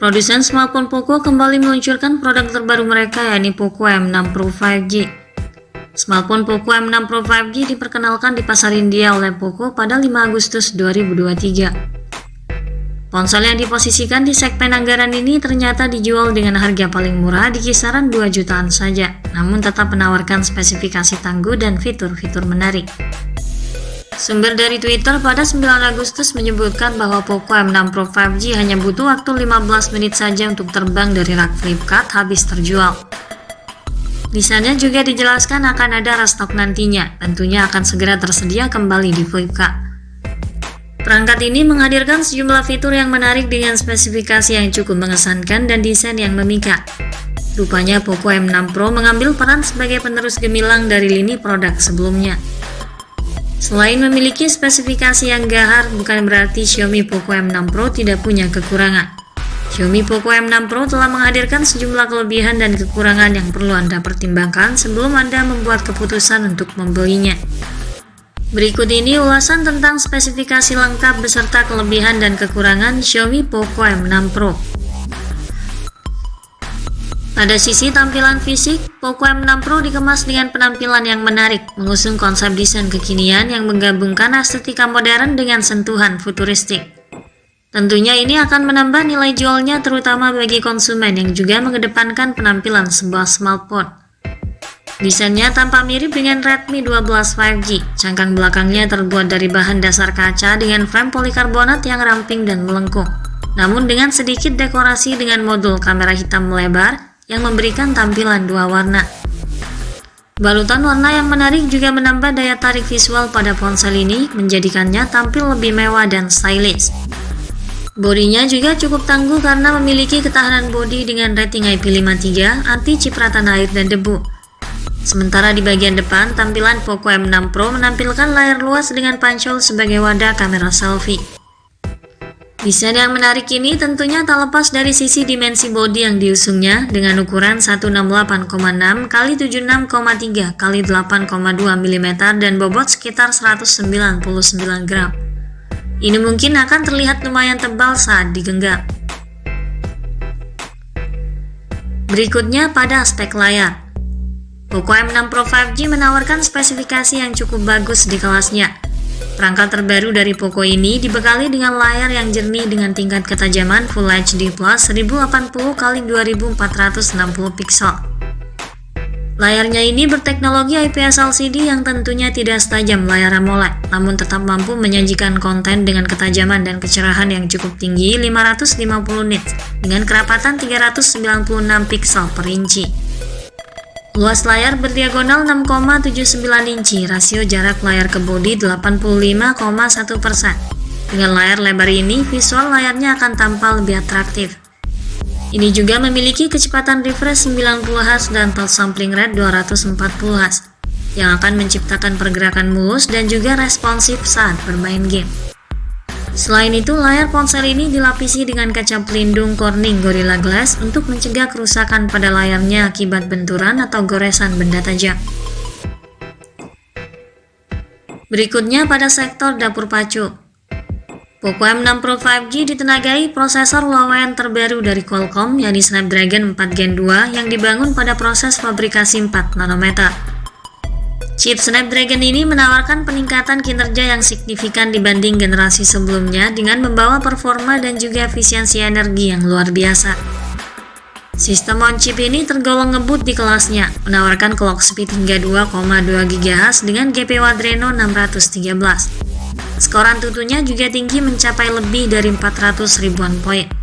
Produsen smartphone Poco kembali meluncurkan produk terbaru mereka, yakni Poco M6 Pro 5G. Smartphone Poco M6 Pro 5G diperkenalkan di pasar India oleh Poco pada 5 Agustus 2023. Ponsel yang diposisikan di segmen anggaran ini ternyata dijual dengan harga paling murah di kisaran 2 jutaan saja, namun tetap menawarkan spesifikasi tangguh dan fitur-fitur menarik. Sumber dari Twitter pada 9 Agustus menyebutkan bahwa Poco M6 Pro 5G hanya butuh waktu 15 menit saja untuk terbang dari rak Flipkart habis terjual. Di sana juga dijelaskan akan ada restock nantinya, tentunya akan segera tersedia kembali di Flipkart. Perangkat ini menghadirkan sejumlah fitur yang menarik dengan spesifikasi yang cukup mengesankan dan desain yang memikat. Rupanya Poco M6 Pro mengambil peran sebagai penerus gemilang dari lini produk sebelumnya. Selain memiliki spesifikasi yang gahar, bukan berarti Xiaomi Poco M6 Pro tidak punya kekurangan. Xiaomi Poco M6 Pro telah menghadirkan sejumlah kelebihan dan kekurangan yang perlu Anda pertimbangkan sebelum Anda membuat keputusan untuk membelinya. Berikut ini ulasan tentang spesifikasi lengkap beserta kelebihan dan kekurangan Xiaomi Poco M6 Pro. Pada sisi tampilan fisik, Poco M6 Pro dikemas dengan penampilan yang menarik, mengusung konsep desain kekinian yang menggabungkan estetika modern dengan sentuhan futuristik. Tentunya ini akan menambah nilai jualnya terutama bagi konsumen yang juga mengedepankan penampilan sebuah smartphone. Desainnya tampak mirip dengan Redmi 12 5G. Cangkang belakangnya terbuat dari bahan dasar kaca dengan frame polikarbonat yang ramping dan melengkung, namun dengan sedikit dekorasi dengan modul kamera hitam melebar yang memberikan tampilan dua warna. Balutan warna yang menarik juga menambah daya tarik visual pada ponsel ini, menjadikannya tampil lebih mewah dan stylish. Bodinya juga cukup tangguh karena memiliki ketahanan bodi dengan rating IP53, anti cipratan air dan debu. Sementara di bagian depan, tampilan Poco M6 Pro menampilkan layar luas dengan pancol sebagai wadah kamera selfie. Desain yang menarik ini tentunya tak lepas dari sisi dimensi bodi yang diusungnya dengan ukuran 168,6 x 76,3 x 8,2 mm dan bobot sekitar 199 gram. Ini mungkin akan terlihat lumayan tebal saat digenggam. Berikutnya pada aspek layar. Poco M6 Pro 5G menawarkan spesifikasi yang cukup bagus di kelasnya. Perangkat terbaru dari Poco ini dibekali dengan layar yang jernih dengan tingkat ketajaman Full HD Plus 1080 x 2460 pixel. Layarnya ini berteknologi IPS LCD yang tentunya tidak setajam layar AMOLED, namun tetap mampu menyajikan konten dengan ketajaman dan kecerahan yang cukup tinggi 550 nits dengan kerapatan 396 pixel per inci. Luas layar berdiagonal 6,79 inci, rasio jarak layar ke bodi 85,1%. Dengan layar lebar ini, visual layarnya akan tampak lebih atraktif. Ini juga memiliki kecepatan refresh 90Hz dan touch sampling rate 240Hz, yang akan menciptakan pergerakan mulus dan juga responsif saat bermain game. Selain itu, layar ponsel ini dilapisi dengan kaca pelindung Corning Gorilla Glass untuk mencegah kerusakan pada layarnya akibat benturan atau goresan benda tajam. Berikutnya pada sektor dapur pacu. Poco M6 Pro 5G ditenagai prosesor low-end terbaru dari Qualcomm, yakni Snapdragon 4 Gen 2 yang dibangun pada proses fabrikasi 4 nanometer. Chip Snapdragon ini menawarkan peningkatan kinerja yang signifikan dibanding generasi sebelumnya dengan membawa performa dan juga efisiensi energi yang luar biasa. Sistem on chip ini tergolong ngebut di kelasnya, menawarkan clock speed hingga 2,2 GHz dengan GPU Adreno 613. Skor Antutunya juga tinggi mencapai lebih dari 400 ribuan poin.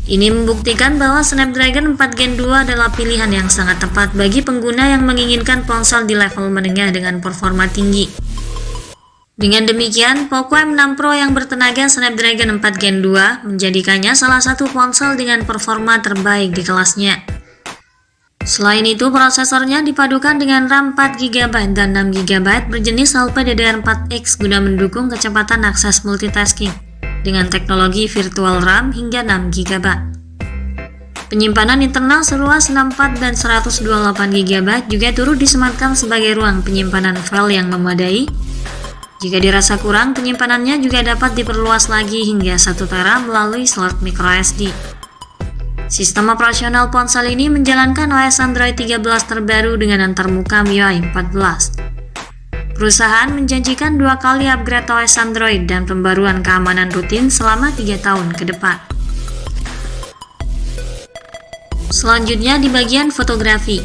Ini membuktikan bahwa Snapdragon 4 Gen 2 adalah pilihan yang sangat tepat bagi pengguna yang menginginkan ponsel di level menengah dengan performa tinggi. Dengan demikian, Poco M6 Pro yang bertenaga Snapdragon 4 Gen 2 menjadikannya salah satu ponsel dengan performa terbaik di kelasnya. Selain itu, prosesornya dipadukan dengan RAM 4GB dan 6GB berjenis LPDDR4X guna mendukung kecepatan akses multitasking dengan teknologi virtual RAM hingga 6GB. Penyimpanan internal seluas 64 dan 128GB juga turut disematkan sebagai ruang penyimpanan file yang memadai. Jika dirasa kurang, penyimpanannya juga dapat diperluas lagi hingga 1 TB melalui slot microSD. Sistem operasional ponsel ini menjalankan OS Android 13 terbaru dengan antarmuka MIUI 14. Perusahaan menjanjikan 2 kali upgrade OS Android dan pembaruan keamanan rutin selama 3 tahun ke depan. Selanjutnya di bagian fotografi.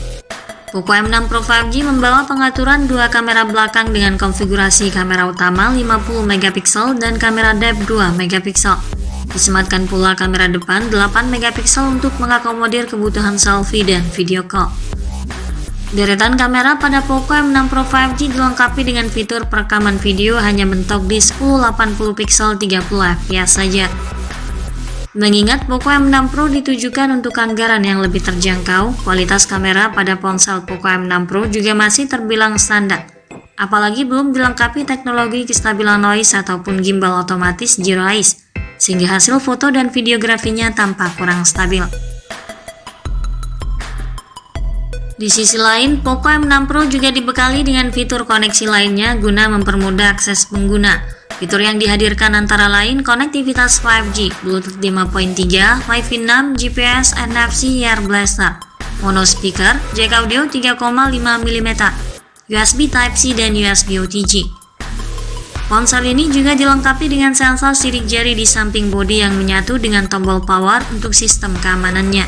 Poco M6 Pro 5G membawa pengaturan 2 kamera belakang dengan konfigurasi kamera utama 50 megapiksel dan kamera depth 2 megapiksel. Disematkan pula kamera depan 8 megapiksel untuk mengakomodir kebutuhan selfie dan video call. Deretan kamera pada Poco M6 Pro 5G dilengkapi dengan fitur perekaman video hanya mentok di 1080 piksel 30 fps saja. Mengingat Poco M6 Pro ditujukan untuk anggaran yang lebih terjangkau, kualitas kamera pada ponsel Poco M6 Pro juga masih terbilang standar, apalagi belum dilengkapi teknologi kestabilan noise ataupun gimbal otomatis Zero Eyes, sehingga hasil foto dan videografinya tampak kurang stabil. Di sisi lain, Poco M6 Pro juga dibekali dengan fitur koneksi lainnya guna mempermudah akses pengguna. Fitur yang dihadirkan antara lain konektivitas 5G, Bluetooth 5.3, Wi-Fi 6, GPS, NFC, Air Blaster, mono speaker, jack audio 3,5 mm, USB Type-C dan USB OTG. Ponsel ini juga dilengkapi dengan sensor sidik jari di samping bodi yang menyatu dengan tombol power untuk sistem keamanannya.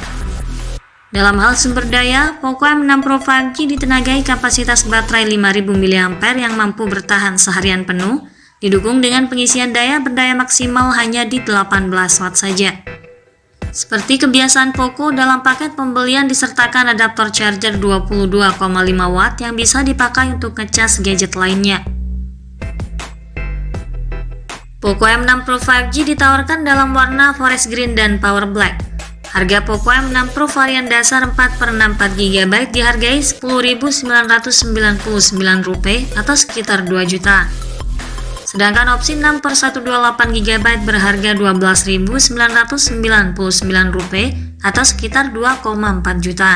Dalam hal sumber daya, Poco M6 Pro 5G ditenagai kapasitas baterai 5000 mAh yang mampu bertahan seharian penuh, didukung dengan pengisian daya berdaya maksimal hanya di 18 watt saja. Seperti kebiasaan Poco, dalam paket pembelian disertakan adaptor charger 22,5 watt yang bisa dipakai untuk ngecas gadget lainnya. Poco M6 Pro 5G ditawarkan dalam warna forest green dan power black. Harga Poco M6 Pro varian dasar 4/64 GB dihargai Rp10.999 atau sekitar 2 juta. Sedangkan opsi 6/128 GB berharga Rp12.999 atau sekitar 2,4 juta.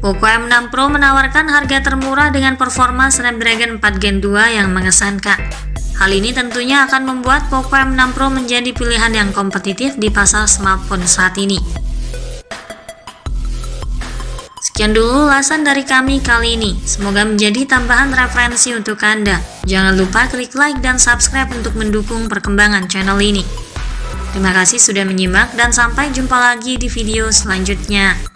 Poco M6 Pro menawarkan harga termurah dengan performa Snapdragon 4 Gen 2 yang mengesankan. Hal ini tentunya akan membuat Poco M6 Pro menjadi pilihan yang kompetitif di pasar smartphone saat ini. Sekian dulu ulasan dari kami kali ini. Semoga menjadi tambahan referensi untuk Anda. Jangan lupa klik like dan subscribe untuk mendukung perkembangan channel ini. Terima kasih sudah menyimak dan sampai jumpa lagi di video selanjutnya.